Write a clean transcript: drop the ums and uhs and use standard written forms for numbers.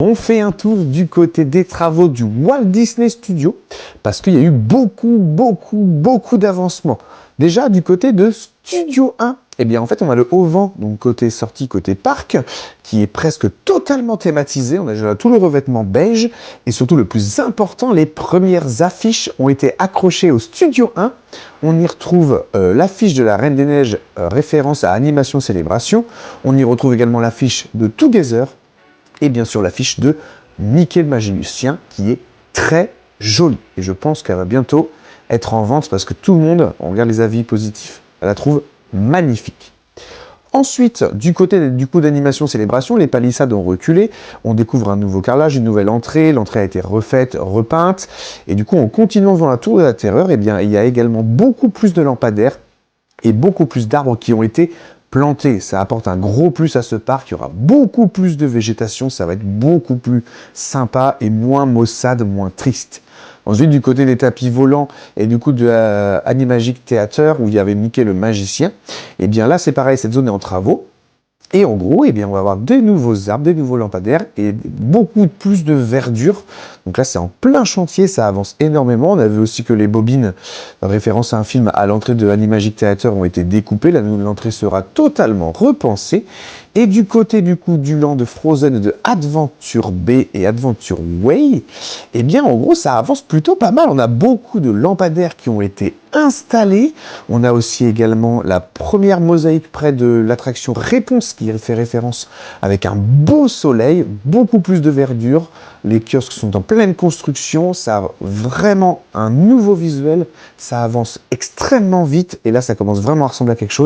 On fait un tour du côté des travaux du Walt Disney Studio parce qu'il y a eu beaucoup d'avancements. Déjà du côté de Studio 1, eh bien en fait on a le auvent, donc côté sortie, côté parc, qui est presque totalement thématisé. On a déjà tout le revêtement beige et surtout le plus important, les premières affiches ont été accrochées au Studio 1. On y retrouve l'affiche de la Reine des Neiges, référence à Animation Célébration. On y retrouve également l'affiche de Together. Et bien sûr l'affiche de Mickey le Magicien qui est très jolie. Et je pense qu'elle va bientôt être en vente parce que tout le monde, on regarde les avis positifs, elle la trouve magnifique. Ensuite, du côté du coup d'Animation Célébration, les palissades ont reculé, on découvre un nouveau carrelage, une nouvelle entrée, l'entrée a été refaite, repeinte, et du coup en continuant devant la Tour de la Terreur, eh bien, il y a également beaucoup plus de lampadaires et beaucoup plus d'arbres qui ont été plantés. Ça apporte un gros plus à ce parc, il y aura beaucoup plus de végétation, ça va être beaucoup plus sympa et moins maussade, moins triste. Ensuite, du côté des tapis volants et du coup de Animagic Theater, où il y avait Mickey le Magicien, et bien là c'est pareil, cette zone est en travaux. Et en gros, eh bien, on va avoir des nouveaux arbres, des nouveaux lampadaires et beaucoup plus de verdure. Donc là, c'est en plein chantier, ça avance énormément. On a vu aussi que les bobines, référence à un film à l'entrée de Animagic Theater, ont été découpées. L'entrée sera totalement repensée. Et du côté du coup du land de Frozen, de Adventure Bay et Adventure Way, eh bien, en gros, ça avance plutôt pas mal. On a beaucoup de lampadaires qui ont été installés. On a aussi également la première mosaïque près de l'attraction Réponse qui fait référence avec un beau soleil, beaucoup plus de verdure. Les kiosques sont en pleine construction, ça a vraiment un nouveau visuel, ça avance extrêmement vite et là ça commence vraiment à ressembler à quelque chose.